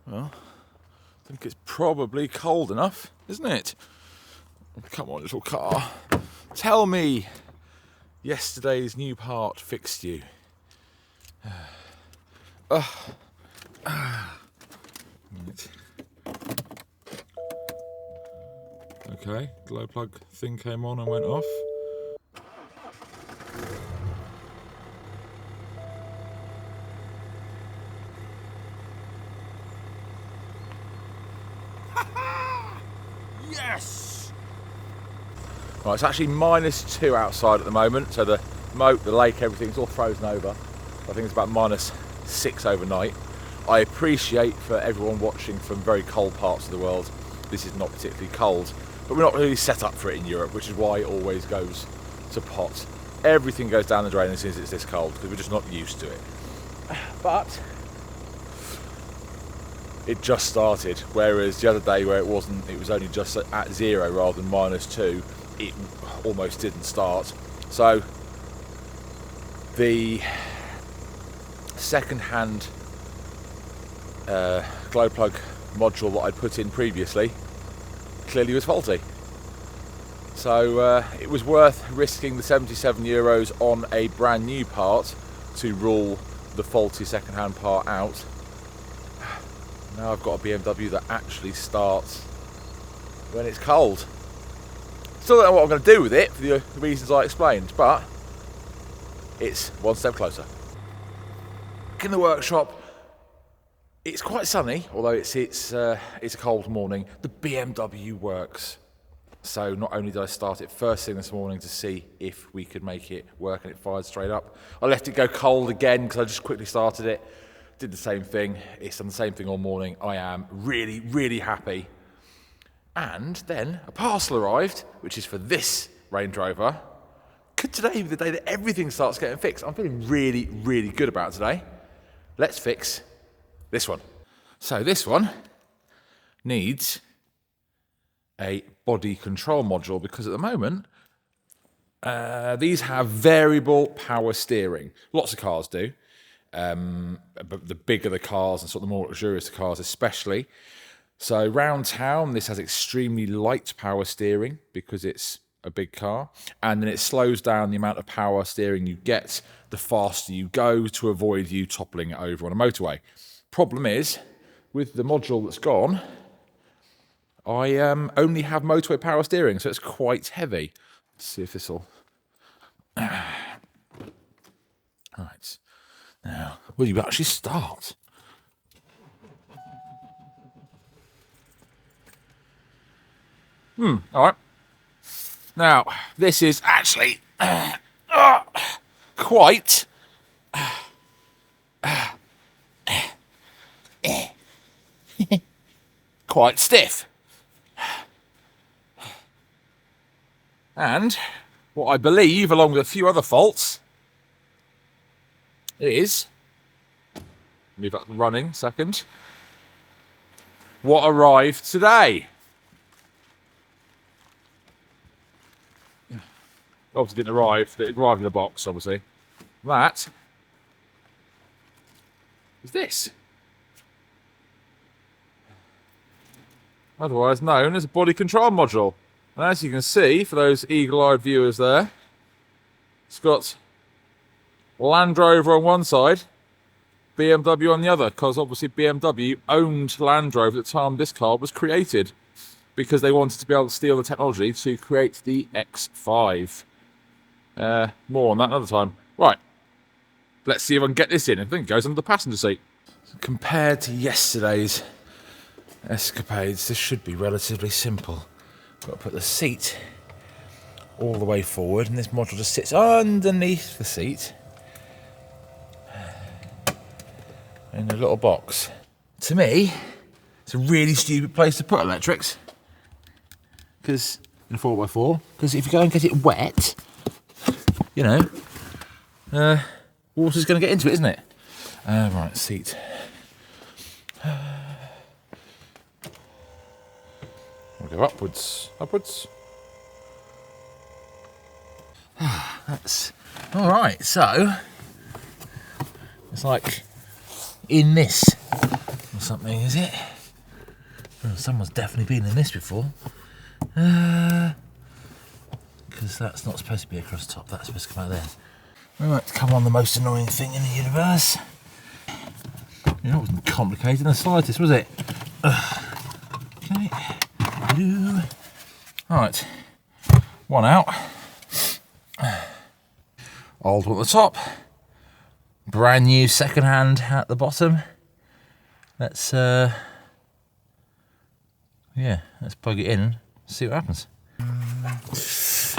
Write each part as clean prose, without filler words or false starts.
Well, I think it's probably cold enough, isn't it? Come on, little car. Tell me yesterday's new part fixed you. Right. Okay, glow plug thing came on and went off. Yes! Right, it's actually -2 outside at the moment, so the moat, the lake, everything's all frozen over. I think it's about -6 overnight. I appreciate for everyone watching from very cold parts of the world, this is not particularly cold, but we're not really set up for it in Europe, which is why it always goes to pot. Everything goes down the drain as soon as it's this cold, because we're just not used to it. But it just started, whereas the other day where it was only just at 0 rather than -2, it almost didn't start. So the second-hand glow plug module that I'd put in previously clearly was faulty. So it was worth risking the €77 on a brand new part to rule the faulty second-hand part out. Now I've got a BMW that actually starts when it's cold. Still don't know what I'm going to do with it for the reasons I explained, but it's one step closer. In the workshop, it's quite sunny, although it's a cold morning. The BMW works. So not only did I start it first thing this morning to see if we could make it work, and it fired straight up, I left it go cold again because I just quickly started it. Did the same thing. It's done the same thing all morning. I am really, really happy. And then a parcel arrived, which is for this Range Rover. Could today be the day that everything starts getting fixed? I'm feeling really, really good about today. Let's fix this one. So this one needs a body control module, because at the moment these have variable power steering. Lots of cars do. But the bigger the cars and sort of the more luxurious the cars especially. So round town this has extremely light power steering because it's a big car, and then it slows down the amount of power steering you get the faster you go to avoid you toppling it over on a motorway. Problem is, with the module that's gone, I only have motorway power steering, so it's quite heavy. Let's see if this will... Right. Now, will you actually start? All right. Now, this is actually quite quite stiff. And what I believe, along with a few other faults, is, leave that running second, what arrived today. Obviously didn't arrive, it arrived in a box, obviously. That is this. Otherwise known as a body control module. And as you can see, for those eagle-eyed viewers there, it's got Land Rover on one side, BMW on the other, because obviously BMW owned Land Rover at the time this car was created, because they wanted to be able to steal the technology to create the X5. More on that another time. Right, let's see if I can get this in. I think it goes under the passenger seat. Compared to yesterday's escapades, this should be relatively simple. Got to put the seat all the way forward, and this module just sits underneath the seat in a little box. To me, it's a really stupid place to put electrics, because in a 4x4, because if you go and get it wet, you know, water's going to get into it, isn't it? Right, seat. We'll go upwards, upwards. That's all right. So it's like in this. I'll something, is it? Well, someone's definitely been in this before. Because that's not supposed to be across the top, that's supposed to come out there. Right, come on, the most annoying thing in the universe. Yeah, that wasn't complicated in the slightest, was it? Okay. Right, one out. Old one at the top. Brand new second hand at the bottom. Let's let's plug it in and see what happens.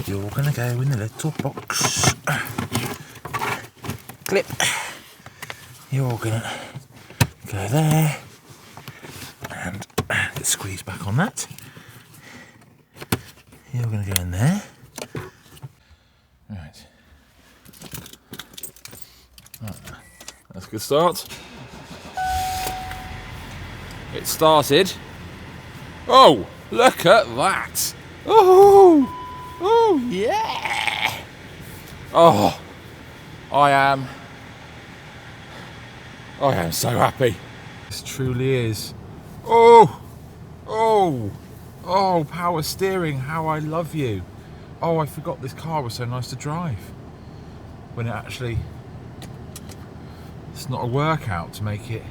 You're gonna go in the little box. Clip. You're gonna go there and get squeezed back on that. You're gonna go in there. Right. That's a good start. It started. Oh, look at that. Oh, oh yeah. Oh, I am so happy. This truly is. Oh, oh, oh, power steering, how I love you. Oh, I forgot this car was so nice to drive. When it actually, it's not a workout to make it.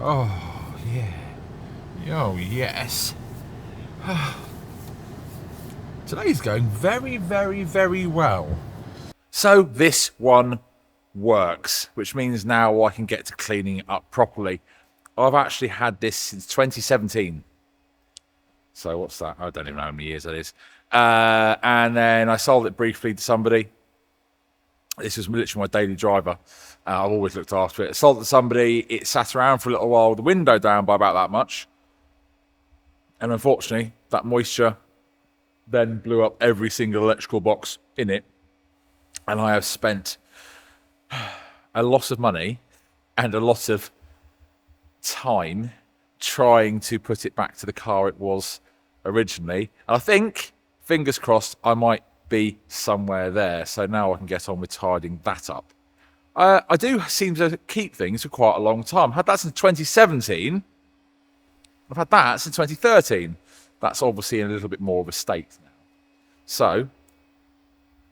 Oh, yeah. Oh, yes. Today's going very, very, very well. So this one works, which means now I can get to cleaning it up properly. I've actually had this since 2017. So what's that? I don't even know how many years that is. And then I sold it briefly to somebody. This is literally my daily driver. I've always looked after it. I sold it to somebody. It sat around for a little while with the window down by about that much. And unfortunately, that moisture then blew up every single electrical box in it. And I have spent a lot of money and a lot of time trying to put it back to the car it was originally. And I think, fingers crossed, I might be somewhere there. So now I can get on with tidying that up. I do seem to keep things for quite a long time. I had that since 2017. I've had that since 2013. That's obviously in a little bit more of a state now. So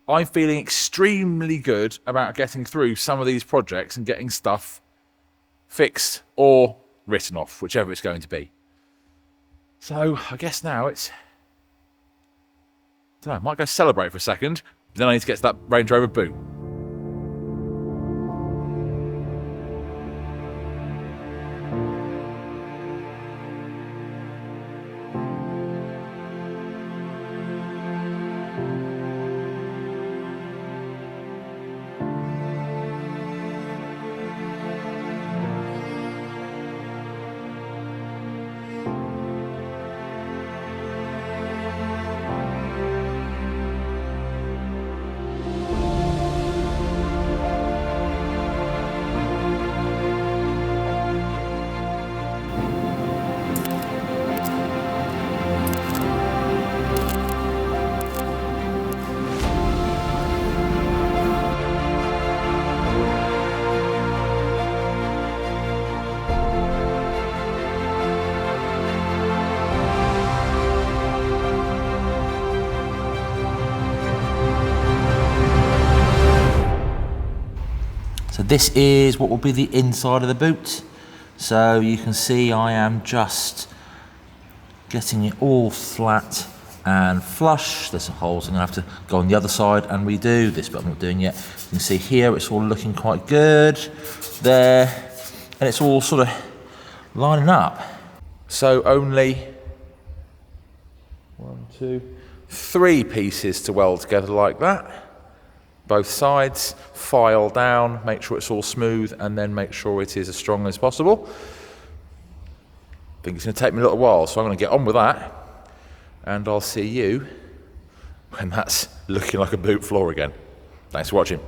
I'm feeling extremely good about getting through some of these projects and getting stuff fixed or written off, whichever it's going to be. So I guess now it's, I don't know, I might go celebrate for a second, but then I need to get to that Range Rover boot. So this is what will be the inside of the boot. So you can see I am just getting it all flat and flush. There's some holes, I'm gonna have to go on the other side and redo this, but I'm not doing yet. You can see here it's all looking quite good there, and it's all sort of lining up. So only 1, 2, 3 pieces to weld together like that. Both sides, file down, make sure it's all smooth, and then make sure it is as strong as possible. I think it's going to take me a little while, so I'm going to get on with that, and I'll see you when that's looking like a boot floor again. Thanks for watching.